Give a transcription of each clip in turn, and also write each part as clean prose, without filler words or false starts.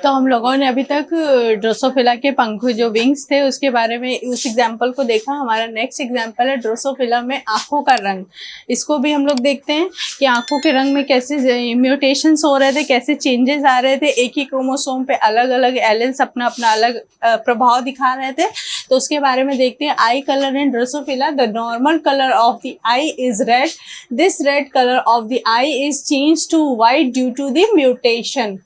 तो हम लोगों ने अभी तक ड्रोसोफिला के पंख जो विंग्स थे उसके बारे में उस एग्जाम्पल को देखा। हमारा नेक्स्ट एग्जाम्पल है ड्रोसोफिला में आंखों का रंग। इसको भी हम लोग देखते हैं कि आंखों के रंग में कैसे म्यूटेशंस हो रहे थे, कैसे चेंजेस आ रहे थे। एक ही क्रोमोसोम पे अलग अलग एलेल्स अपना अपना अलग प्रभाव दिखा रहे थे। तो उसके बारे में देखते हैं। Eye colour in Drosophila, the normal colour of the eye is red. This red colour of the eye is change to white due to the mutation.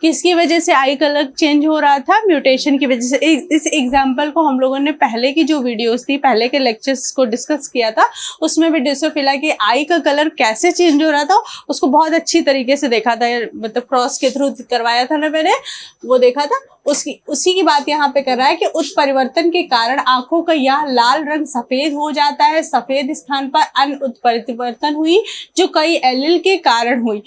किसकी वजह से आई कलर चेंज हो रहा था? म्यूटेशन की वजह से। इस एग्जाम्पल को हम लोगों ने पहले की जो वीडियोस थी, पहले के लेक्चर्स को डिस्कस किया था, उसमें भी ड्रोसोफिला के आई का कलर कैसे चेंज हो रहा था उसको बहुत अच्छी तरीके से देखा था। मतलब क्रॉस के थ्रू करवाया था ना मैंने, वो देखा था। उसी की बात यहाँ पे कर रहा है कि उत्परिवर्तन के कारण आंखों का यह लाल रंग सफेद हो जाता है। सफेद स्थान पर अन्य उत्परिवर्तन हुई जो कई एलील के कारण हुई।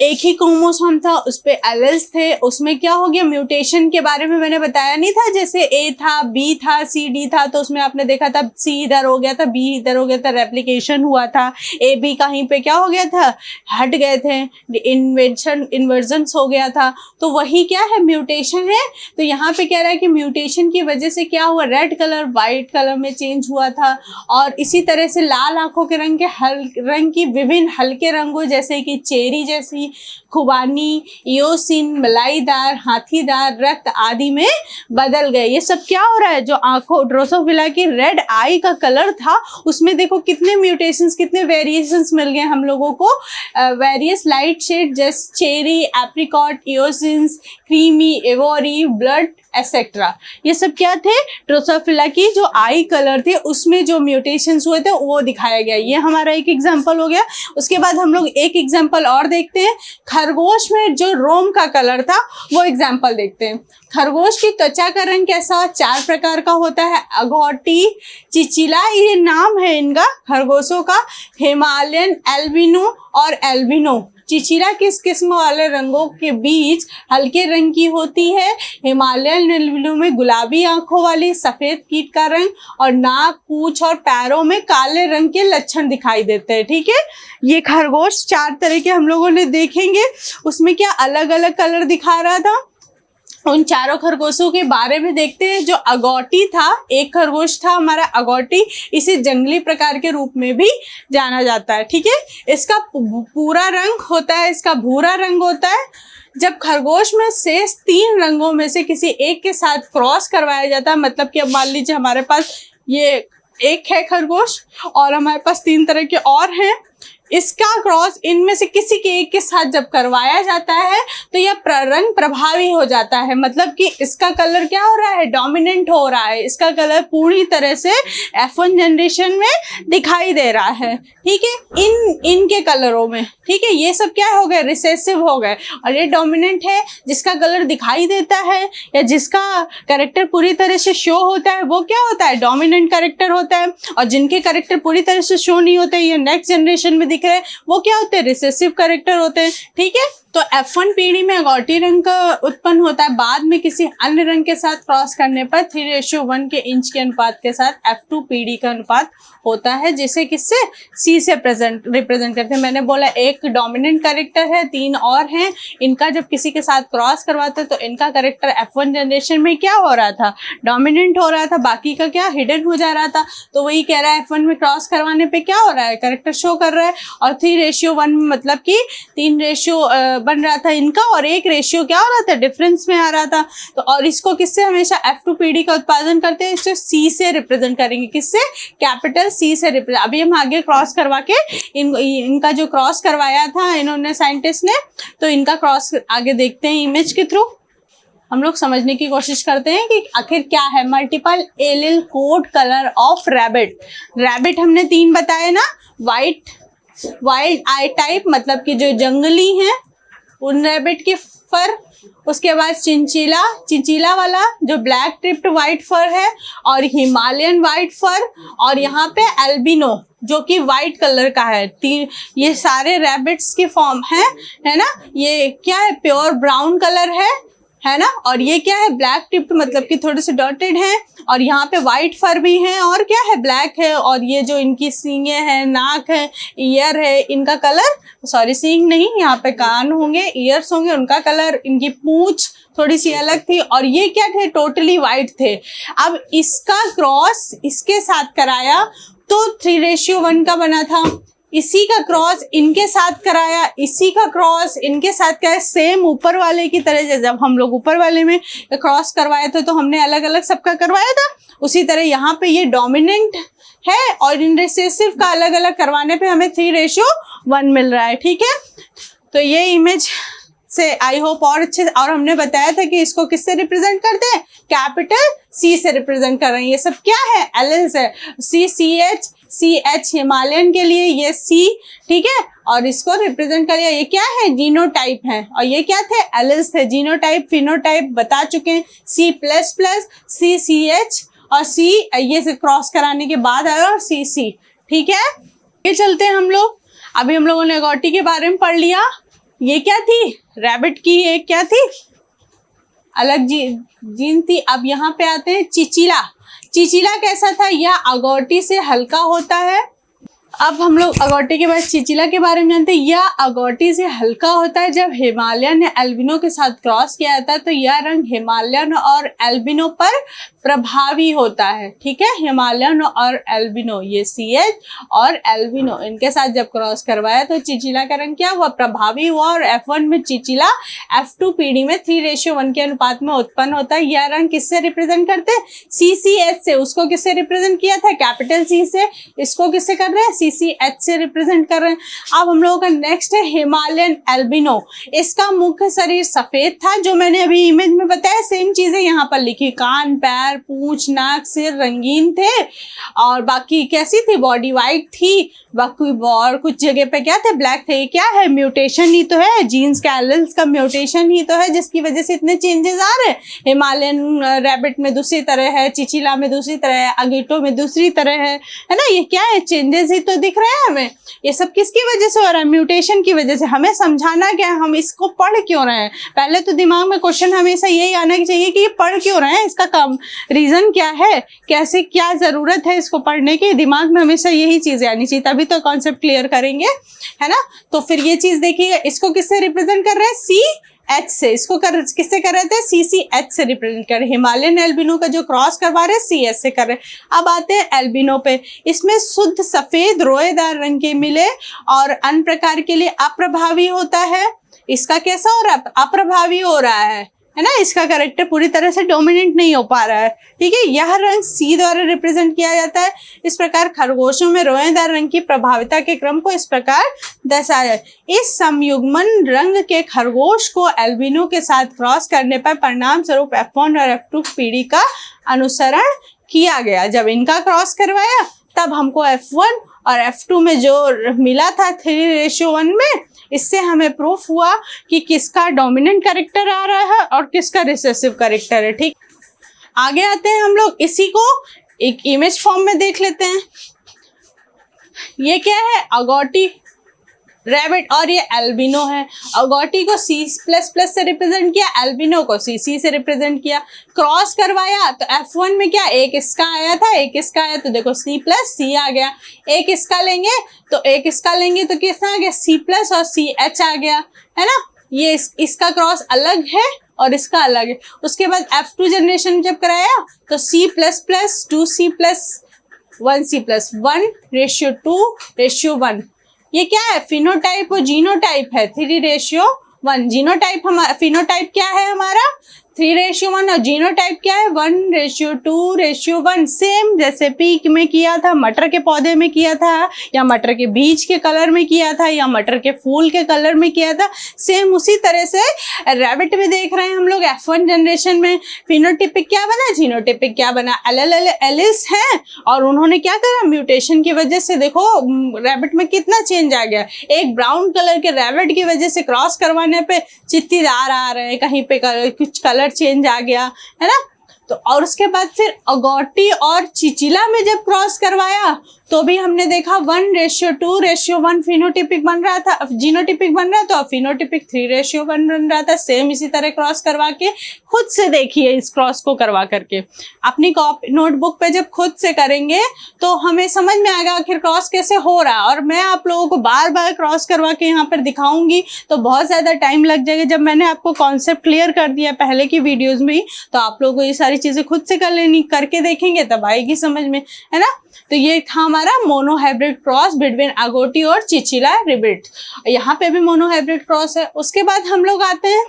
एक ही क्रोमोसोम था, उस पे एलेल्स थे, उसमें क्या हो गया? म्यूटेशन के बारे में मैंने बताया नहीं था? जैसे ए था, बी था, सी, डी था, तो उसमें आपने देखा था सी इधर हो गया था, बी इधर हो गया था, रेप्लिकेशन हुआ था। ए बी कहीं पे क्या हो गया था? हट गए थे, इन्वर्जन हो गया था। तो वही क्या है? म्यूटेशन है। तो यहाँ पे कह रहा है कि म्यूटेशन की वजह से क्या हुआ? रेड कलर व्हाइट कलर में चेंज हुआ था। और इसी तरह से लाल आंखों के रंग के रंग की विभिन्न हल्के रंगों जैसे कि चेरी जैसी, खुबानी, इयोसिन, मलाईदार, हाथीदार, रक्त आदि में बदल गए। ये सब क्या हो रहा है? जो आंखों ड्रोसोफिला की रेड आई का कलर था उसमें देखो कितने म्यूटेशंस, कितने वेरिएशंस मिल गए हम लोगों को। वेरियस लाइट शेड जैसे cherry, apricot, eosins, creamy, ivory, blood etcetera, ये सब क्या थे? ड्रोसोफिला की जो आई कलर थे उसमें जो म्यूटेशंस हुए थे वो दिखाया गया। ये हमारा एक एग्जांपल हो गया। उसके बाद हम लोग एक एग्जांपल और देखते हैं। खरगोश में जो रोम का कलर था वो एग्जांपल देखते हैं। खरगोश की त्वचा का रंग कैसा? 4 प्रकार का होता है। अगोटी, चिचिला, ये नाम है इनका खरगोशों का। हिमालयन, एल्बिनो और एल्बिनो। चिचिला किस किस्म वाले रंगों के बीच हल्के रंग की होती है? हिमालयन एल्बिनो में गुलाबी आंखों वाली, सफेद कीट का रंग और नाक, पूंछ और पैरों में काले रंग के लक्षण दिखाई देते हैं। ठीक है, ये खरगोश 4 तरह के हम लोगों ने देखेंगे। उसमें क्या अलग अलग कलर दिखा रहा था? उन चारों खरगोशों के बारे में देखते हैं। जो अगोटी था, एक खरगोश था हमारा अगोटी, इसे जंगली प्रकार के रूप में भी जाना जाता है। ठीक है, इसका पूरा रंग होता है, इसका भूरा रंग होता है। जब खरगोश में शेष 3 रंगों में से किसी एक के साथ क्रॉस करवाया जाता है, मतलब कि अब मान लीजिए हमारे पास ये एक है खरगोश और हमारे पास 3 तरह के और हैं, इसका क्रॉस इनमें से किसी के एक के साथ जब करवाया जाता है तो यह रंग प्रभावी हो जाता है। मतलब कि इसका कलर क्या हो रहा है? डोमिनेंट हो रहा है। इसका कलर पूरी तरह से F1 जनरेशन में दिखाई दे रहा है। ठीक है, इनके कलरों में। ठीक है, ये सब क्या हो गए? रिसेसिव हो गए। और ये डोमिनेंट है, जिसका कलर दिखाई देता है या जिसका कैरेक्टर पूरी तरह से शो होता है वो क्या होता है? डोमिनेंट कैरेक्टर होता है। और जिनके कैरेक्टर पूरी तरह से शो नहीं होते, ये नेक्स्ट जनरेशन में दिख रहे हैं, वो क्या होते हैं? रिसेसिव कैरेक्टर होते हैं। ठीक है, तो F1 पीढ़ी में अगोटी रंग का उत्पन्न होता है। बाद में किसी अन्य रंग के साथ क्रॉस करने पर 3:1 के इंच के अनुपात के साथ F2 पीढ़ी का अनुपात होता है, जिसे किससे? C से रिप्रेजेंट करते हैं। मैंने बोला एक डोमिनेंट कैरेक्टर है, 3 और हैं। इनका जब किसी के साथ क्रॉस करवाते हैं तो इनका कैरेक्टर F1 जनरेशन में क्या हो रहा था? डोमिनेंट हो रहा था, बाकी का क्या? हिडन हो जा रहा था। तो वही कह रहा है F1 में क्रॉस करवाने पे क्या हो रहा है? कैरेक्टर शो कर रहा है। और 3:1 मतलब कि 3 रेशियो बन रहा था इनका और 1 रेशियो क्या हो रहा था? डिफरेंस में आ रहा था। तो और इसको किससे हमेशा F2 पीढ़ी का उत्पादन करते हैं? इसको C से रिप्रेजेंट करेंगे। किससे? कैपिटल C से रिप्रेजेंट। अभी हम आगे क्रॉस करवा के इनका जो क्रॉस करवाया था इन्होंने, साइंटिस्ट ने, तो इनका क्रॉस आगे देखते हैं इमेज के थ्रू। हम लोग समझने की कोशिश करते हैं कि आखिर क्या है multiple allele code colour of rabbit. Rabbit हमने 3 बताए ना, वाइल्ड आई टाइप मतलब कि जो जंगली हैं उन रैबिट के फर, उसके बाद चिंचिला वाला जो ब्लैक ट्रिप्ड व्हाइट फर है, और हिमालयन व्हाइट फर, और यहाँ पे एल्बिनो जो कि व्हाइट कलर का है। ये सारे रैबिट्स की फॉर्म है ना। ये क्या है? प्योर ब्राउन कलर है। है ना। और ये क्या है, ब्लैक टिप्ड, मतलब कि थोड़े से डॉटेड हैं, और यहाँ पे व्हाइट फर भी है, और क्या है, ब्लैक है। और ये जो इनकी सींगे हैं, नाक है, ईयर है, इनका कलर, सॉरी सींग नहीं, यहाँ पे कान होंगे, ईयर्स होंगे, उनका कलर, इनकी पूंछ थोड़ी सी अलग थी, और ये क्या थे, टोटली व्हाइट थे। अब इसका क्रॉस इसके साथ कराया तो 3:1 का बना था। इसी का क्रॉस इनके साथ कराया, इसी का क्रॉस इनके साथ कराया, सेम ऊपर वाले की तरह। जैसे जब हम लोग ऊपर वाले में क्रॉस करवाए थे तो हमने अलग अलग सबका करवाया था, उसी तरह यहाँ पे ये डोमिनेंट है और इन रिसेसिव का अलग अलग करवाने पे हमें 3:1 मिल रहा है। ठीक है, तो ये इमेज से आई होप और अच्छे, और हमने बताया था कि इसको किससे रिप्रेजेंट करते हैं, कैपिटल सी से रिप्रेजेंट कर रहे हैं। ये सब क्या है, एलिल्स है, CH हिमालयन के लिए ये C, ठीक है, और इसको रिप्रेजेंट करिए, ये क्या है, जीनोटाइप है, और ये क्या थे, एलिल्स थे। जीनोटाइप फिनोटाइप बता चुके हैं, C++, CCH और C ये से क्रॉस कराने के बाद आया, और CC। ठीक है, ये चलते हैं हम लोग। अभी हम लोगों ने अगॉटी के बारे में पढ़ लिया। ये क्या थी, रैबिट की एक क्या थी, अलग जीन थी। अब यहाँ पे आते हैं चिचिला। चिचिला कैसा था, यह अगॉटी से हल्का होता है। अब हम लोग अगॉटी के बाद चिचिला के बारे में जानते हैं। यह अगॉटी से हल्का होता है। जब हिमालयन या एल्बिनो के साथ क्रॉस किया जाता है तो यह रंग हिमालयन और एल्बिनो पर प्रभावी होता है। ठीक है, हिमालयन और एल्बिनो, ये CH और एल्बिनो, इनके साथ जब क्रॉस करवाया तो चिचिला का रंग क्या हुआ, प्रभावी हुआ। और F1 में चिचिला F2 पीढ़ी में 3:1 के अनुपात में उत्पन्न होता है। यह रंग किससे रिप्रेजेंट करते हैं, CCH से। उसको किससे रिप्रेजेंट किया था, कैपिटल C से। इसको किससे कर रहे हैं, CCH से रिप्रेजेंट कर रहे हैं। अब हम लोगों का नेक्स्ट है हिमालयन एल्बिनो। इसका मुख्य शरीर सफेद था, जो मैंने अभी इमेज में बताया, सेम चीजें यहाँ पर लिखी। कान, पैर, पूंछ, नाक, सिर रंगीन थे, और बाकी कैसी थी, बॉडी वाइट थी, बाकी और कुछ जगह पे क्या थे, ब्लैक थे। ये क्या है, म्यूटेशन ही तो है, जीन्स के एलिल्स का म्यूटेशन ही तो है, जिसकी वजह से इतने चेंजेस आ रहे हैं। हिमालयन रैबिट में दूसरी तरह है, चिचिला में दूसरी तरह है, अगेटो में दूसरी तरह है ना। ये क्या है, चेंजेस ही तो दिख रहे हैं हमें। ये सब किसकी वजह से हो रहा है, म्यूटेशन की वजह से। हमें समझाना क्या है, हम इसको पढ़ क्यों रहे हैं। पहले तो दिमाग में क्वेश्चन हमेशा यही आना चाहिए कि ये पढ़ क्यों रहे हैं, इसका कम रीजन क्या है, कैसे क्या जरूरत है इसको पढ़ने की। दिमाग में हमेशा यही चीजें आनी चाहिए, तभी तो कॉन्सेप्ट क्लियर करेंगे, है ना। तो फिर ये चीज देखिएगा, इसको किससे रिप्रेजेंट कर रहे हैं, CH से। इसको किससे कर रहे थे, CCH से रिप्रेजेंट कर रहे हैं। हिमालयन एल्बिनो का जो क्रॉस करवा रहे हैं, CS से कर रहे हैं। अब आते हैं एल्बिनो पे। इसमें शुद्ध सफेद रोएदार रंग के मिले और अन्य प्रकार के लिए अप्रभावी होता है। इसका कैसा हो रहा है, अप्रभावी हो रहा है ना। इसका कैरेक्टर पूरी तरह से डोमिनेंट नहीं हो पा रहा है। ठीक है, यह रंग C द्वारा रिप्रेजेंट किया जाता है। इस प्रकार खरगोशों में रोएदार रंग की प्रभाविता के क्रम को इस प्रकार दर्शाया। इस संयुग्मन रंग के खरगोश को एल्बिनो के साथ क्रॉस करने पर परिणाम स्वरूप F1 और F2 पीढ़ी का अनुसरण किया गया। जब इनका क्रॉस करवाया तब हमको F1 और F2 में जो मिला था 3:1 में, इससे हमें प्रूफ हुआ कि किसका डोमिनेंट कैरेक्टर आ रहा है और किसका रिसेसिव कैरेक्टर है। ठीक, आगे आते हैं हम लोग, इसी को एक इमेज फॉर्म में देख लेते हैं। ये क्या है, अगॉटी रैबिट, और ये एल्बिनो है। अगॉटी को C++ से रिप्रेजेंट किया, एल्बिनो को CC से रिप्रेजेंट किया। क्रॉस करवाया तो F1 में क्या, एक इसका आया था, एक इसका आया, तो देखो C+C आ गया। एक इसका लेंगे तो किसका आ गया, C+ और CH आ गया, है ना। ये इसका क्रॉस अलग है और इसका अलग है। उसके बाद F2 जनरेशन जब कराया तो C++, 2C+, 1C+, 1:2:1। ये क्या है, फिनोटाइप और जीनोटाइप है, 3:1। जीनोटाइप फिनोटाइप क्या है हमारा, 3:1, और जीनोटाइप क्या है, 1:2:1। सेम जैसे पीक में किया था, मटर के पौधे में किया था, या मटर के बीज के कलर में किया था, या मटर के फूल के कलर में किया था, सेम उसी तरह से रैबिट में देख रहे हैं हम लोग। F1 जनरेशन में फिनोटिपिक क्या बना, जीनोटिपिक क्या बना, एलिस हैं, और उन्होंने क्या करा, म्यूटेशन की वजह से देखो रैबिट में कितना चेंज आ गया। एक ब्राउन कलर के रैबिट की वजह से क्रॉस करवाने पे चित्तीदार आ रहे हैं, कहीं पे कुछ कलर चेंज आ गया, है ना। तो और उसके बाद फिर अगॉटी और चिचिला में जब क्रॉस करवाया तो भी हमने देखा 1:2:1 फिनोटिपिक बन रहा था, जीनोटिपिक बन रहा था, और फिनोटिपिक 3:1 बन रहा था। सेम इसी तरह क्रॉस करवा के खुद से देखिए, इस क्रॉस को करवा करके अपनी नोटबुक पे जब खुद से करेंगे तो हमें समझ में आएगा आखिर क्रॉस कैसे हो रहा है। और मैं आप लोगों को बार बार क्रॉस करवा के यहाँ पर दिखाऊंगी तो बहुत ज्यादा टाइम लग जाएगा। जब मैंने आपको कॉन्सेप्ट क्लियर कर दिया पहले की वीडियोस में ही, तो आप लोगों को ये सारी चीजें खुद से करके देखेंगे तब आएगी समझ में, है ना। तो ये था हमारा मोनोहाइब्रिड क्रॉस बिटवीन अगोटी और चिचिला रिबिट। यहाँ पे भी मोनोहाइब्रिड क्रॉस है। उसके बाद हम लोग आते हैं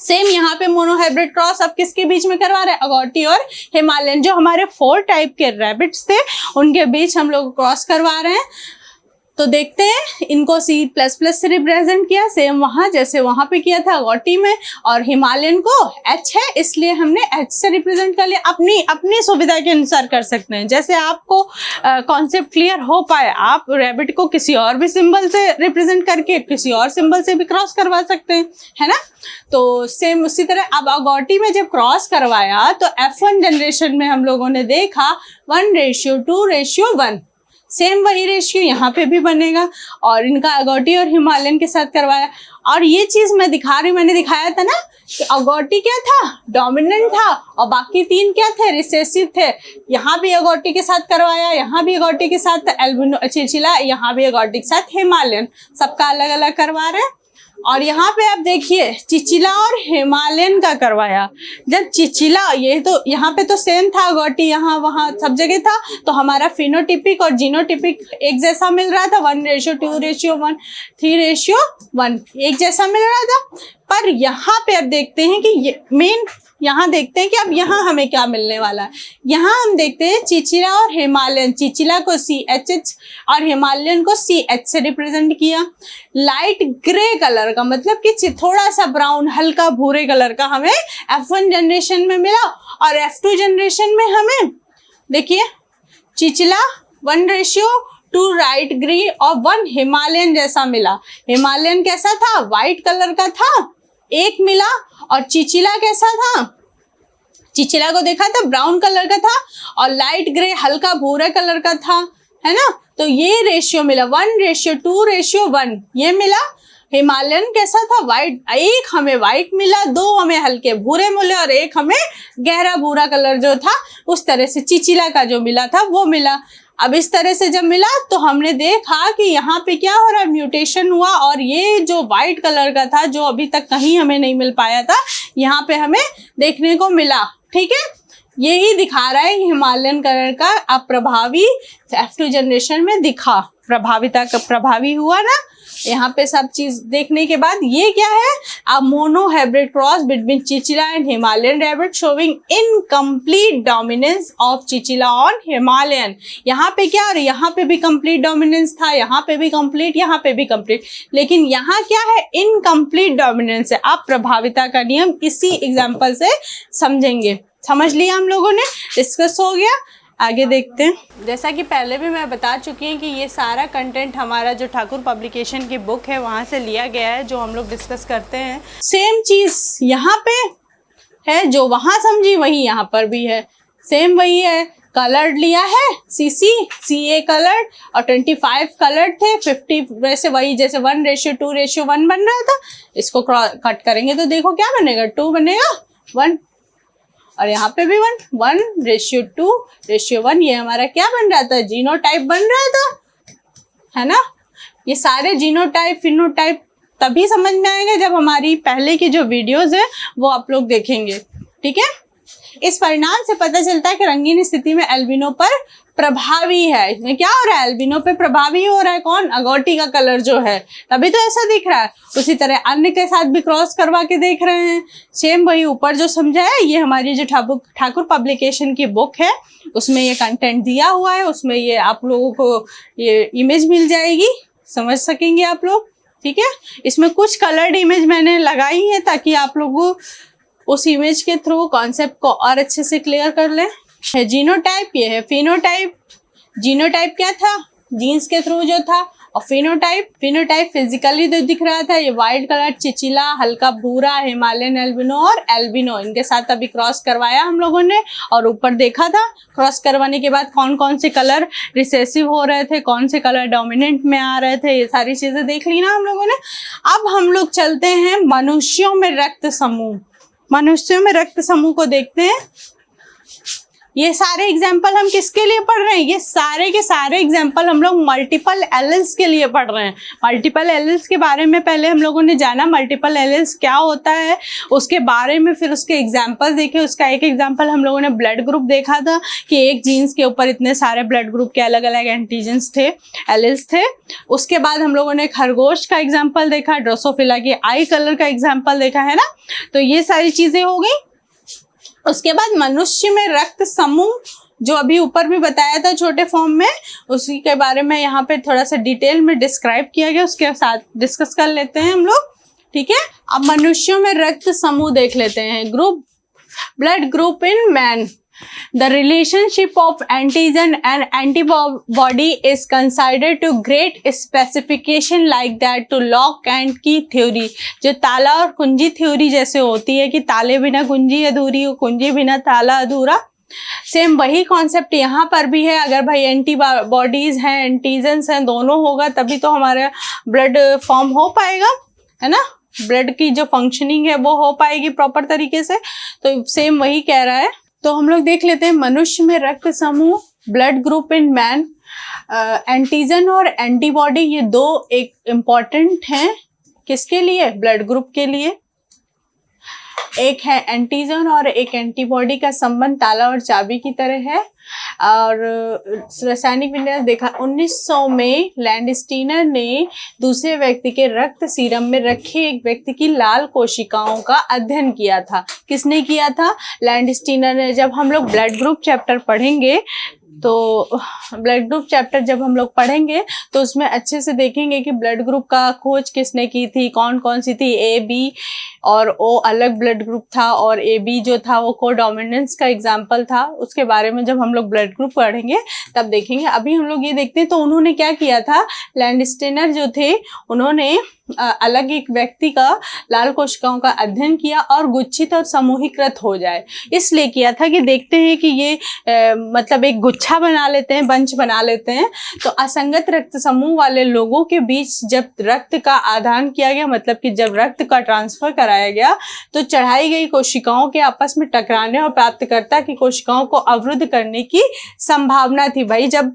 सेम यहाँ पे मोनोहाइब्रिड क्रॉस अब किसके बीच में करवा रहे हैं, अगोटी और हिमालयन। जो हमारे 4 टाइप के रैबिट्स थे उनके बीच हम लोग क्रॉस करवा रहे हैं। तो देखते हैं, इनको C++ से रिप्रेजेंट किया सेम वहां जैसे वहां पे किया था अगोटी में, और हिमालयन को H है इसलिए हमने H से रिप्रेजेंट कर लिया। अपनी सुविधा के अनुसार कर सकते हैं, जैसे आपको कॉन्सेप्ट क्लियर हो पाए। आप रैबिट को किसी और भी सिंबल से रिप्रेजेंट करके किसी और सिंबल से भी क्रॉस करवा सकते हैं, है ना। तो सेम उसी तरह अब अगोटी में जब क्रॉस करवाया तो F1 जनरेशन में हम लोगों ने देखा 1:2:1। सेम वही रेशियो यहाँ पे भी बनेगा, और इनका अगोटी और हिमालयन के साथ करवाया। और ये चीज मैं दिखा रही हूँ, मैंने दिखाया था ना कि अगोटी क्या था, डोमिनेंट था, और बाकी 3 क्या थे, रिसेसिव थे। यहाँ भी अगोटी के साथ करवाया, यहाँ भी अगोटी के साथ एल्बिनो चिचिला, यहाँ भी अगोटी के साथ हिमालयन, सबका अलग अलग करवा रहे हैं। और यहाँ पे आप देखिए चिचिला और हिमालयन का करवाया। जब चिचिला, ये तो यहाँ पे तो सेम था अगोटी, यहाँ वहाँ सब जगह था, तो हमारा फिनोटिपिक और जीनोटिपिक एक जैसा मिल रहा था, 1:2:1, 3:1 एक जैसा मिल रहा था। पर यहाँ पे अब देखते हैं कि ये मेन, यहाँ देखते हैं कि अब यहाँ हमें क्या मिलने वाला है। यहाँ हम देखते हैं चिचिला और हिमालयन, चिचिला को CHH और हिमालयन को CH से रिप्रेजेंट किया। लाइट ग्रे कलर का मतलब कि थोड़ा सा ब्राउन हल्का भूरे कलर का हमें F1 जनरेशन में मिला, और F2 जनरेशन में हमें देखिए चिचिला 1:2 लाइट ग्रीन और 1 हिमालयन जैसा मिला। हिमालयन कैसा था, व्हाइट कलर का था एक मिला, और चिचिला कैसा था, चिचिला को देखा था ब्राउन कलर का था, और लाइट ग्रे हल्का भूरा कलर का था, है ना। तो ये रेशियो मिला 1:2:1 ये मिला। हिमालयन कैसा था, व्हाइट, एक हमें व्हाइट मिला, 2 हमें हल्के भूरे मिले, और एक हमें गहरा भूरा कलर जो था उस तरह से चिचिला का जो मिला था वो मिला। अब इस तरह से जब मिला तो हमने देखा कि यहाँ पे क्या हो रहा है, म्यूटेशन हुआ, और ये जो व्हाइट कलर का था जो अभी तक कहीं हमें नहीं मिल पाया था, यहाँ पे हमें देखने को मिला। ठीक है, यही दिखा रहा है हिमालयन कलर का अब प्रभावी F2 जनरेशन में दिखा, प्रभावी हुआ ना। यहाँ पे सब चीज देखने के बाद ये क्या है, a monohybrid cross between chinchilla and Himalayan rabbit showing incomplete dominance of chinchilla on Himalayan. यहाँ पे क्या, और यहाँ पे भी कंप्लीट डोमिनेंस था, यहाँ पे भी कंप्लीट, यहाँ पे भी कंप्लीट, लेकिन यहाँ क्या है, इनकम्प्लीट डोमिनेंस है। आप प्रभाविता का नियम इसी एग्जाम्पल से समझेंगे। समझ लिया हम लोगों ने, डिस्कस हो गया। आगे देखते हैं। जैसा कि पहले भी मैं बता चुकी हूँ कि ये सारा कंटेंट हमारा जो ठाकुर पब्लिकेशन की बुक है वहाँ से लिया गया है, जो हम लोग डिस्कस करते हैं। सेम चीज़ यहाँ पे है, जो वहाँ समझी वही यहाँ पर भी है, सेम वही है। कलर्ड लिया है CA कलर्ड, और 25 कलर्ड थे, 50 वैसे वही जैसे 1:2:1 बन रहा था। इसको कट करेंगे तो देखो क्या बनेगा, 2 बनेगा, 1, और यहाँ पे भी 1:2:1 ये हमारा क्या बन रहा था, जीनोटाइप बन रहा था, है ना। ये सारे जीनोटाइप फिनोटाइप तभी समझ में आएगा जब हमारी पहले की जो वीडियोस है वो आप लोग देखेंगे। ठीक है, इस परिणाम से पता चलता है कि रंगीन स्थिति में एल्बिनो पर प्रभावी है। इसमें क्या हो रहा है, एल्बिनो पे प्रभावी हो रहा है कौन, अगोटी का कलर जो है, तभी तो ऐसा दिख रहा है। उसी तरह अन्य के साथ भी क्रॉस करवा के देख रहे हैं, सेम वही ऊपर जो समझा है। ये हमारी जो ठाकुर पब्लिकेशन की बुक है उसमें ये कंटेंट दिया हुआ है, उसमें ये आप लोगों को ये इमेज मिल जाएगी, समझ सकेंगे आप लोग। ठीक है, इसमें कुछ कलर्ड इमेज मैंने लगाई है ताकि आप लोग उस इमेज के थ्रू कॉन्सेप्ट को और अच्छे से क्लियर कर लें। है जीनोटाइप, ये है फिनोटाइप। जीनोटाइप क्या था, जीन्स के थ्रू जो था और फिनोटाइप फिजिकली जो दिख रहा था ये व्हाइट कलर, चिचिला, हल्का भूरा, हिमालयन एल्बिनो और एल्बिनो, इनके साथ अभी क्रॉस करवाया हम लोगों ने और ऊपर देखा था क्रॉस करवाने के बाद कौन कौन से कलर रिसेसिव हो रहे थे, कौन से कलर डोमिनेंट में आ रहे थे, ये सारी चीजें देख ली ना हम लोगों ने। अब हम लोग चलते हैं मनुष्यों में रक्त समूह, मनुष्यों में रक्त समूह को देखते हैं। ये सारे एग्जाम्पल हम किसके लिए पढ़ रहे हैं? ये सारे के सारे एग्जाम्पल हम लोग मल्टीपल एलील्स के लिए पढ़ रहे हैं। मल्टीपल एलील्स के बारे में पहले हम लोगों ने जाना मल्टीपल एलील्स क्या होता है उसके बारे में, फिर उसके एग्जाम्पल देखे। उसका एक एग्जाम्पल हम लोगों ने ब्लड ग्रुप देखा था कि एक जीन्स के ऊपर इतने सारे ब्लड ग्रुप के अलग अलग एंटीजेंस थे, एलील्स थे। उसके बाद हम लोगों ने खरगोश का एग्जाम्पल देखा, ड्रोसोफिला की आई कलर का एग्जाम्पल देखा है ना। तो ये सारी चीजें हो गई। उसके बाद मनुष्य में रक्त समूह जो अभी ऊपर भी बताया था छोटे फॉर्म में, उसी के बारे में यहाँ पे थोड़ा सा डिटेल में डिस्क्राइब किया गया, उसके साथ डिस्कस कर लेते हैं हम लोग, ठीक है। अब मनुष्यों में रक्त समूह देख लेते हैं। Group, blood group in man, the relationship of antigen and antibody is considered to great specification like that to lock and key theory। जो ताला और कुंजी थ्योरी जैसे होती है कि ताले बिना कुंजी अधूरी, कुंजी बिना ताला अधूरा, सेम वही कॉन्सेप्ट यहाँ पर भी है। अगर भाई एंटीबॉडीज हैं, एंटीजेंस हैं, दोनों होगा तभी तो हमारा ब्लड फॉर्म हो पाएगा, है ना। ब्लड की जो फंक्शनिंग है वो हो पाएगी प्रॉपर तरीके से। तो सेम वही कह रहा है। तो हम लोग देख लेते हैं मनुष्य में रक्त समूह, blood group in man, antigen और एंटीबॉडी, ये दो एक इम्पॉर्टेंट हैं किसके लिए? ब्लड ग्रुप के लिए। एक है एंटीजन और एक एंटीबॉडी का संबंध ताला और चाबी की तरह है। और रासायनिक विन्यास देखा 1900 में लैंडस्टीनर ने दूसरे व्यक्ति के रक्त सीरम में रखे एक व्यक्ति की लाल कोशिकाओं का अध्ययन किया था। किसने किया था? लैंडस्टीनर ने। जब हम लोग ब्लड ग्रुप चैप्टर पढ़ेंगे तो ब्लड ग्रुप चैप्टर जब हम लोग पढ़ेंगे तो उसमें अच्छे से देखेंगे कि ब्लड ग्रुप का खोज किसने की थी, कौन कौन सी थी। ए बी और ओ अलग ब्लड ग्रुप था और ए बी जो था वो कोडोमिनेंस का एग्जाम्पल था। उसके बारे में जब हम लोग ब्लड ग्रुप पढ़ेंगे तब देखेंगे। अभी हम लोग ये देखते हैं तो उन्होंने क्या किया था, लैंडस्टीनर जो थे उन्होंने अलग एक व्यक्ति का लाल कोशिकाओं का अध्ययन किया और गुच्छित और समूहीकृत हो जाए, इसलिए किया था कि देखते हैं कि ये मतलब एक गुच्छा बना लेते हैं, बंच बना लेते हैं। तो असंगत रक्त समूह वाले लोगों के बीच जब रक्त का आदान किया गया, मतलब कि जब रक्त का ट्रांसफर कराया गया, तो चढ़ाई गई कोशिकाओं के आपस में टकराने और प्राप्तकर्ता की कोशिकाओं को अवरुद्ध करने की संभावना थी। भाई जब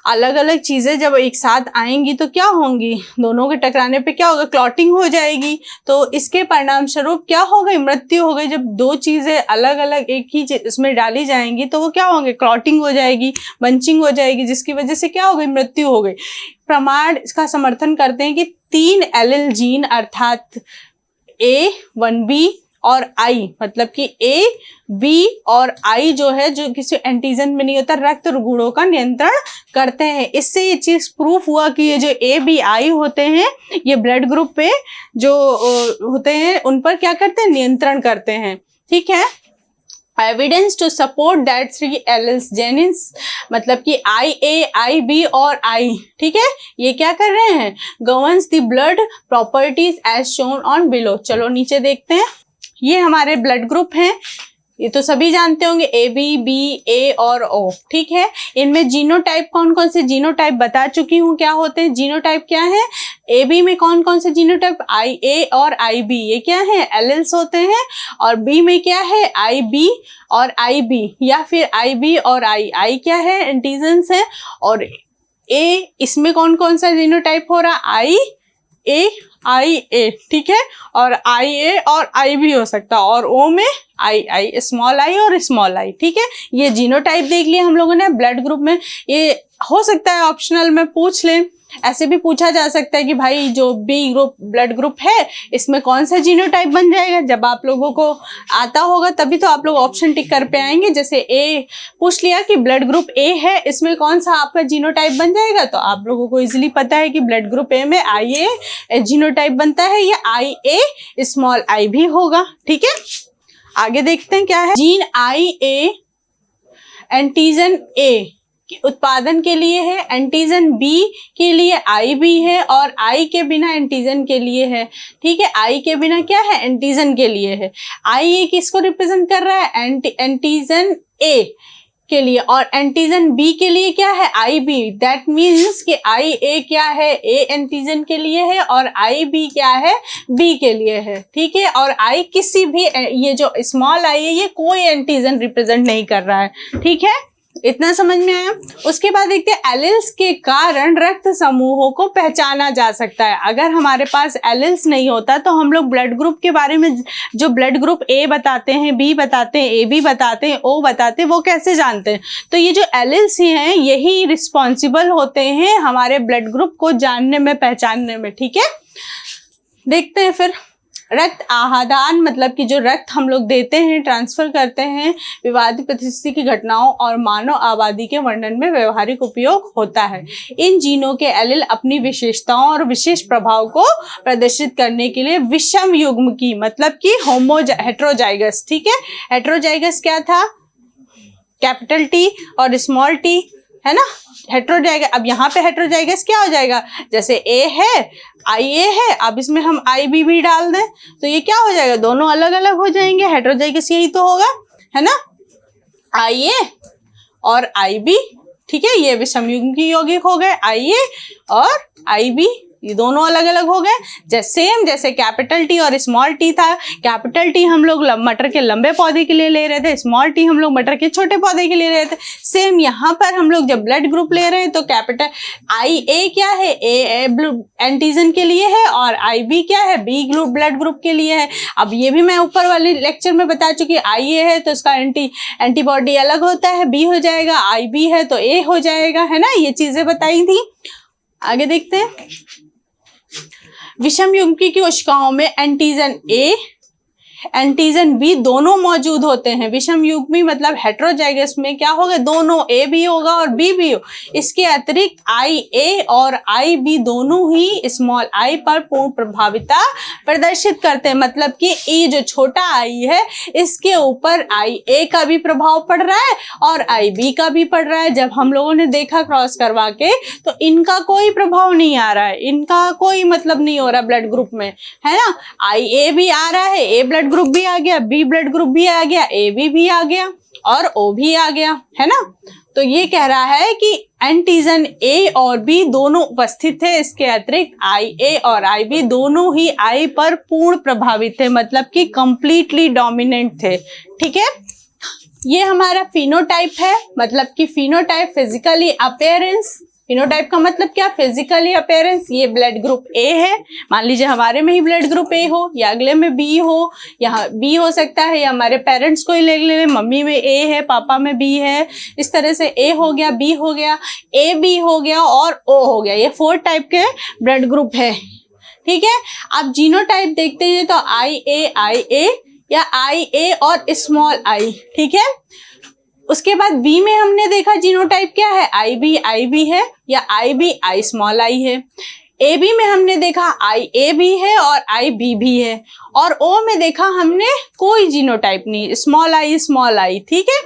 अलग अलग चीजें जब एक साथ आएंगी तो क्या होंगी, दोनों के टकराने पे क्या होगा, क्लॉटिंग हो जाएगी। तो इसके परिणाम स्वरूप क्या हो गई, मृत्यु हो गई। जब दो चीजें अलग अलग एक ही इसमें डाली जाएंगी तो वो क्या होंगे, क्लॉटिंग हो जाएगी, बंचिंग हो जाएगी, जिसकी वजह से क्या हो गई, मृत्यु हो गई। प्रमाण इसका समर्थन करते हैं कि 3 एलील जीन अर्थात A, 1B और I, मतलब कि A, B और I जो है, जो किसी एंटीजन में नहीं होता, रक्त गुणों का नियंत्रण करते हैं। इससे ये चीज प्रूफ हुआ कि ये जो A, B, I होते हैं ये ब्लड ग्रुप पे जो होते हैं उन पर क्या करते हैं, नियंत्रण करते हैं, ठीक है। Evidence to support that 3 alleles genes, मतलब कि IA, IB और I, ठीक है, ये क्या कर रहे हैं, governs the blood properties as shown on below. चलो नीचे देखते हैं। ये हमारे ब्लड ग्रुप हैं, ये तो सभी जानते होंगे, ए बी, बी, ए और ओ, ठीक है। इनमें जीनोटाइप कौन कौन से जीनोटाइप बता चुकी हूँ क्या होते हैं। जीनोटाइप क्या है, ए बी में कौन कौन से जीनोटाइप, आई ए और आई बी, ये क्या है, एलील्स होते हैं। और बी में क्या है, आई बी और आई बी, या फिर आई बी और आई क्या है, एंटीजेंस है। और ए, इसमें कौन कौन सा जीनोटाइप हो रहा, आई ए, ठीक है। और आई ए और आई भी हो सकता है। और ओ में आई, स्मॉल आई और स्मॉल आई, ठीक है। ये जीनोटाइप देख लिया हम लोगों ने ब्लड ग्रुप में। ये हो सकता है ऑप्शनल में पूछ लें, ऐसे भी पूछा जा सकता है कि भाई जो बी ग्रुप ब्लड ग्रुप है इसमें कौन सा जीनोटाइप बन जाएगा। जब आप लोगों को आता होगा तभी तो आप लोग ऑप्शन टिक कर पे आएंगे। जैसे ए पूछ लिया कि ब्लड ग्रुप ए है, इसमें कौन सा आपका जीनोटाइप बन जाएगा, तो आप लोगों को इजीली पता है कि ब्लड ग्रुप ए में आई ए जीनोटाइप बनता है, या आई ए स्मॉल आई भी होगा, ठीक है। आगे देखते हैं क्या है। जीन आई ए एंटीजन ए उत्पादन के लिए है, एंटीजन बी के लिए आई बी है और आई के बिना एंटीजन के लिए है। ठीक है, आई के बिना क्या है, एंटीजन के लिए है। आई ए किसको रिप्रेजेंट कर रहा है, एंटीजन ए के लिए, और एंटीजन बी के लिए क्या है, आई बी। दैट मीन्स कि आई ए क्या है, ए एंटीजन के लिए है और आई बी क्या है, बी के लिए है। ठीक है, और आई किसी भी, ये जो स्मॉल आई है ये कोई एंटीजन रिप्रेजेंट नहीं कर रहा है। ठीक है, इतना समझ में आया। उसके बाद देखते हैं एलिल्स के कारण रक्त समूहों को पहचाना जा सकता है। अगर हमारे पास एलिल्स नहीं होता तो हम लोग ब्लड ग्रुप के बारे में, जो ब्लड ग्रुप ए बताते हैं, बी बताते हैं, ए बी बताते हैं, ओ बताते हैं, वो कैसे जानते हैं। तो ये जो एलिल्स हैं यही रिस्पॉन्सिबल होते हैं हमारे ब्लड ग्रुप को जानने में, पहचानने में। ठीक है, देखते हैं फिर रक्त आदान, मतलब कि जो रक्त हम लोग देते हैं, ट्रांसफर करते हैं, विवादित परिस्थिति की घटनाओं और मानव आबादी के वर्णन में व्यवहारिक उपयोग होता है। इन जीनों के एलील अपनी विशेषताओं और विशेष प्रभाव को प्रदर्शित करने के लिए विषम युग्म की, मतलब कि हेट्रोजाइगस। ठीक है, हेट्रोजाइगस क्या था, कैपिटल टी और स्मॉल टी, है ना, हेट्रोजाइगस। अब यहाँ पे हेट्रोजाइगस क्या हो जाएगा, जैसे ए है, आई ए है, अब इसमें हम आई बी भी डाल दें तो ये क्या हो जाएगा, दोनों अलग अलग हो जाएंगे। हेट्रोजाइगस यही तो होगा, है ना, आई ए और आई बी। ठीक है, ये विषम युग्म की यौगिक हो गए, आई ए और आई बी, ये दोनों अलग अलग हो गए। जैसे कैपिटल टी और स्मॉल टी था, कैपिटल टी हम लोग मटर के लंबे पौधे के लिए ले रहे थे, स्मॉल टी हम लोग मटर के छोटे पौधे के लिए ले रहे थे। सेम यहाँ पर हम लोग जब ब्लड ग्रुप ले रहे हैं तो कैपिटल आई ए क्या है, ए एंटीजन के लिए है और आई बी क्या है, बी ब्लड ग्रुप के लिए है। अब ये भी मैं ऊपर वाले लेक्चर में बता चुकी, आई ए है तो उसका एंटीबॉडी अलग होता है, बी हो जाएगा, आई बी है तो ए हो जाएगा, है ना, ये चीजें बताई थी। आगे देखते हैं, विषम युग्म की कोशिकाओं में एंटीजन ए, एंटीजन बी दोनों मौजूद होते हैं। विषम युग्मी मतलब हेट्रोजाइगस में क्या होगा, दोनों ए भी होगा और बी भी हो। इसके अतिरिक्त आई ए और आई बी दोनों ही स्मॉल आई पर पूर्ण प्रभाविता प्रदर्शित करते हैं। मतलब कि ये जो छोटा आई है इसके ऊपर आई ए का भी प्रभाव पड़ रहा है और आई बी का भी पड़ रहा है। जब हम लोगों ने देखा क्रॉस करवा के तो इनका कोई प्रभाव नहीं आ रहा है, इनका कोई मतलब नहीं हो रहा ब्लड ग्रुप में, है ना। आई ए भी आ रहा है, ए ब्लड ग्रुप भी आ गया, बी ब्लड ग्रुप भी आ गया, ए बी भी आ गया और ओ भी आ गया, है ना। तो ये कह रहा है कि एंटीजन ए और बी दोनों उपस्थित थे। इसके अतिरिक्त आई ए और आई बी दोनों ही आई पर पूर्ण प्रभावित थे, मतलब कि कंप्लीटली डोमिनेंट थे। ठीक है, ये हमारा फिनोटाइप है, मतलब कि फिनोटाइप फिजिकली अपीयरेंस। फिनोटाइप का मतलब क्या, फिजिकली अपीयरेंस। ये ब्लड ग्रुप ए है, मान लीजिए हमारे में ही ब्लड ग्रुप ए हो या अगले में बी हो, यहाँ बी हो सकता है या हमारे पेरेंट्स को ही ले लें, मम्मी में ए है, पापा में बी है, इस तरह से ए हो गया, बी हो गया, ए बी हो गया और ओ हो गया। ये 4 टाइप के ब्लड ग्रुप है। ठीक है, अब जीनोटाइप देखते हैं तो आई ए या आई ए और स्मॉल आई। ठीक है, उसके बाद बी में हमने देखा जीनोटाइप क्या है, आई बी है या आई बी आई स्मॉल आई है। ए बी में हमने देखा आई ए भी है और आई बी भी है। और ओ में देखा हमने कोई जीनोटाइप नहीं, स्मॉल आई। ठीक है,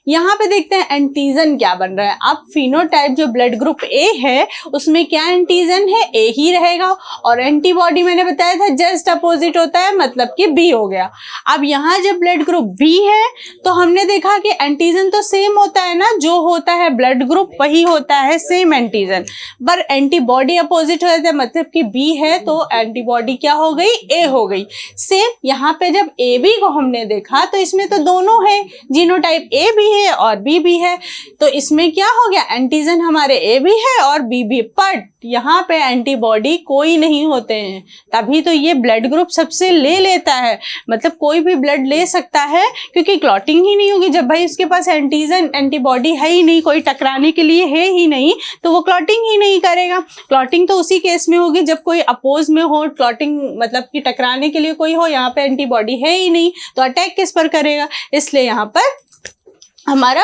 यहाँ पे देखते हैं एंटीजन क्या बन रहा है। अब फिनोटाइप जो ब्लड ग्रुप ए है उसमें क्या एंटीजन है, ए ही रहेगा और एंटीबॉडी मैंने बताया था जस्ट अपोजिट होता है, मतलब कि बी हो गया। अब यहाँ जब ब्लड ग्रुप बी है तो हमने देखा कि एंटीजन तो सेम होता है ना, जो होता है ब्लड ग्रुप वही होता है, सेम एंटीजन, पर एंटीबॉडी अपोजिट हो जाता है, मतलब कि बी है तो एंटीबॉडी क्या हो गई, ए हो गई। सेम यहाँ पे जब ए बी को हमने देखा तो इसमें तो दोनों है, जीनोटाइप ए भी है और बी भी है, तो इसमें क्या हो गया, एंटीजन हमारे ए भी है और बी भी, बट यहाँ पे एंटीबॉडी कोई नहीं होते हैं, तभी तो ये ब्लड ग्रुप सबसे ले लेता है। मतलब कोई भी ब्लड ले सकता है क्योंकि क्लॉटिंग ही नहीं होगी। जब भाई उसके पास एंटीजन एंटीबॉडी है ही नहीं, कोई टकराने के लिए है ही नहीं, तो वो क्लॉटिंग ही नहीं करेगा। क्लॉटिंग तो उसी केस में होगी जब कोई अपोज में हो, क्लॉटिंग मतलब कि टकराने के लिए कोई हो, यहाँ पे एंटीबॉडी है ही नहीं तो अटैक किस पर करेगा। इसलिए यहाँ पर हमारा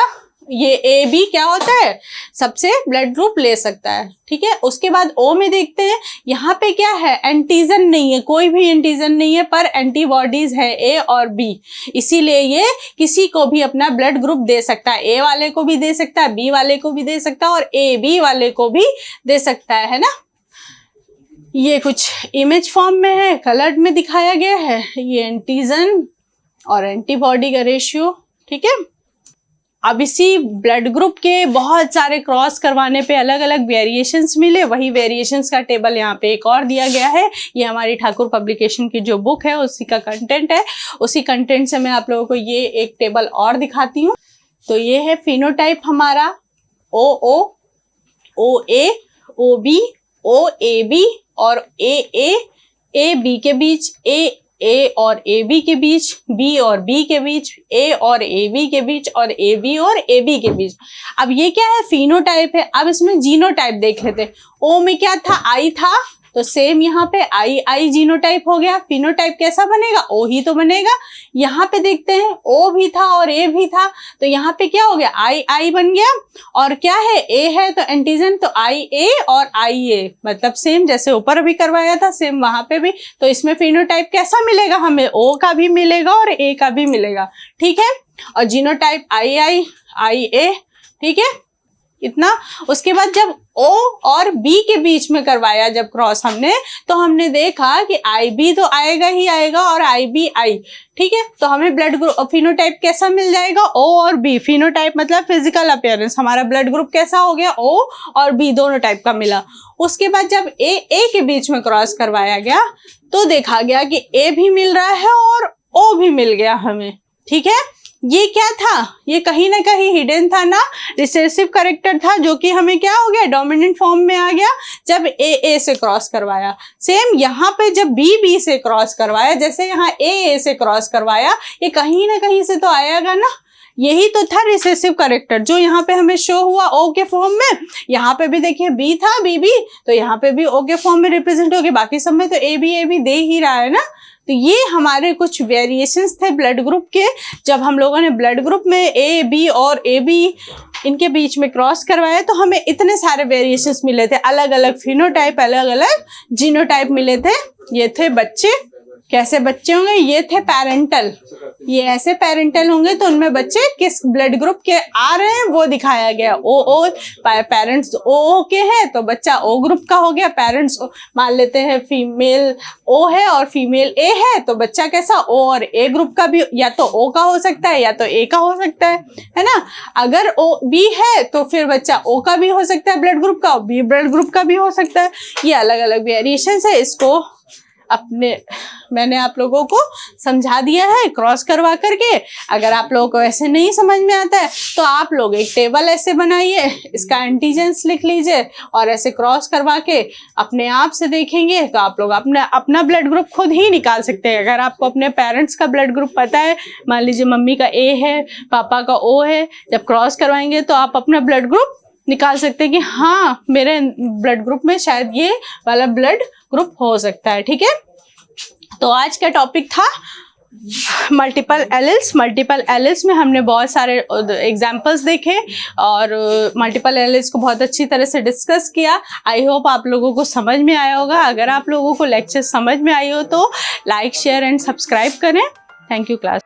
ये ए बी क्या होता है, सबसे ब्लड ग्रुप ले सकता है, ठीक है। उसके बाद ओ में देखते हैं, यहाँ पे क्या है, एंटीजन नहीं है, कोई भी एंटीजन नहीं है, पर एंटीबॉडीज है ए और बी, इसीलिए ये किसी को भी अपना ब्लड ग्रुप दे सकता है, ए वाले को भी दे सकता है, बी वाले को भी दे सकता है और ए बी वाले को भी दे सकता है ना। ये कुछ इमेज फॉर्म में है, कलर्ड में दिखाया गया है, ये एंटीजन और एंटीबॉडी का रेशियो, ठीक है। अब इसी ब्लड ग्रुप के बहुत सारे क्रॉस करवाने पे अलग अलग वेरिएशंस मिले, वही वेरिएशंस का टेबल यहाँ पे एक और दिया गया है। ये हमारी ठाकुर पब्लिकेशन की जो बुक है उसी का कंटेंट है। उसी कंटेंट से मैं आप लोगों को ये एक टेबल और दिखाती हूँ। तो ये है फिनोटाइप हमारा ओ ओ, ओ ए, O B, O A B और ए बी के बीच, ए और ए बी के बीच, बी और बी के बीच, ए और ए बी के बीच और ए बी और ए बी के बीच। अब ये क्या है, फिनोटाइप है। अब इसमें जीनोटाइप देख लेते हैं। ओ में क्या था, आई था, तो सेम यहाँ पे आई जीनोटाइप हो गया। फिनोटाइप कैसा बनेगा, ओ ही तो बनेगा। यहाँ पे देखते हैं ओ भी था और ए भी था, तो यहाँ पे क्या हो गया, आई बन गया। और क्या है, ए है तो एंटीजन, तो आई ए और आई ए, मतलब सेम जैसे ऊपर भी करवाया था सेम वहां पे भी। तो इसमें फिनोटाइप कैसा मिलेगा हमें, ओ का भी मिलेगा और ए का भी मिलेगा, ठीक है। और जीनोटाइप आई ए, ठीक है, इतना। उसके बाद जब ओ और बी के बीच में करवाया जब क्रॉस हमने, तो हमने देखा कि आई बी तो आएगा ही आएगा और आई बी आई, ठीक है। तो हमें ब्लड ग्रुप फिनोटाइप कैसा मिल जाएगा, ओ और बी। फिनोटाइप मतलब फिजिकल अपीयरेंस, हमारा ब्लड ग्रुप कैसा हो गया, ओ और बी दोनों टाइप का मिला। उसके बाद जब ए के बीच में क्रॉस करवाया गया तो देखा गया कि ए भी मिल रहा है और ओ भी मिल गया हमें, ठीक है। ये क्या था, ये कहीं ना कहीं हिडन था ना, रिसेसिव कैरेक्टर था, जो कि हमें क्या हो गया, डोमिनेंट फॉर्म में आ गया जब ए से क्रॉस करवाया। सेम यहाँ पे जब बी से क्रॉस करवाया, जैसे यहाँ ए से क्रॉस करवाया, ये कहीं ना कहीं से तो आएगा ना। यही तो था रिसेसिव कैरेक्टर जो यहाँ पे हमें शो हुआ ओ के फॉर्म में। यहाँ पे भी देखिए बी था, बी तो यहाँ पे भी ओ के फॉर्म में रिप्रेजेंट हो गया। बाकी सब में तो ए बी दे ही रहा है ना। तो ये हमारे कुछ वेरिएशंस थे ब्लड ग्रुप के। जब हम लोगों ने ब्लड ग्रुप में ए बी और ए बी इनके बीच में क्रॉस करवाया तो हमें इतने सारे वेरिएशंस मिले थे, अलग अलग फिनोटाइप, अलग अलग जीनोटाइप मिले थे। ये थे बच्चे, कैसे बच्चे होंगे, ये थे पेरेंटल, ये ऐसे पेरेंटल होंगे तो उनमें बच्चे किस ब्लड ग्रुप के आ रहे हैं वो दिखाया गया। ओ पेरेंट्स ओ के हैं तो बच्चा ओ ग्रुप का हो गया। पेरेंट्स मान लेते हैं फीमेल ओ है और फीमेल ए है तो बच्चा कैसा, ओ और ए ग्रुप का भी, या तो ओ का हो सकता है या तो ए का हो सकता है ना। अगर ओ बी है तो फिर बच्चा ओ का भी हो सकता है ब्लड ग्रुप का, बी ब्लड ग्रुप का भी हो सकता है। ये अलग अलग वेरिएशन है। इसको मैंने आप लोगों को समझा दिया है क्रॉस करवा करके। अगर आप लोगों को ऐसे नहीं समझ में आता है तो आप लोग एक टेबल ऐसे बनाइए, इसका एंटीजेंस लिख लीजिए और ऐसे क्रॉस करवा के अपने आप से देखेंगे तो आप लोग अपना ब्लड ग्रुप खुद ही निकाल सकते हैं। अगर आपको अपने पेरेंट्स का ब्लड ग्रुप पता है, मान लीजिए मम्मी का ए है, पापा का ओ है, जब क्रॉस करवाएंगे तो आप अपना ब्लड ग्रुप निकाल सकते हैं कि हाँ मेरे ब्लड ग्रुप में शायद ये वाला ब्लड ग्रुप हो सकता है, ठीक है। तो आज का टॉपिक था मल्टीपल एलिल्स। मल्टीपल एलिल्स में हमने बहुत सारे एग्जाम्पल्स देखे और मल्टीपल एलिल्स को बहुत अच्छी तरह से डिस्कस किया। आई होप आप लोगों को समझ में आया होगा। अगर आप लोगों को लेक्चर समझ में आई हो तो लाइक शेयर एंड सब्सक्राइब करें। Thank you class.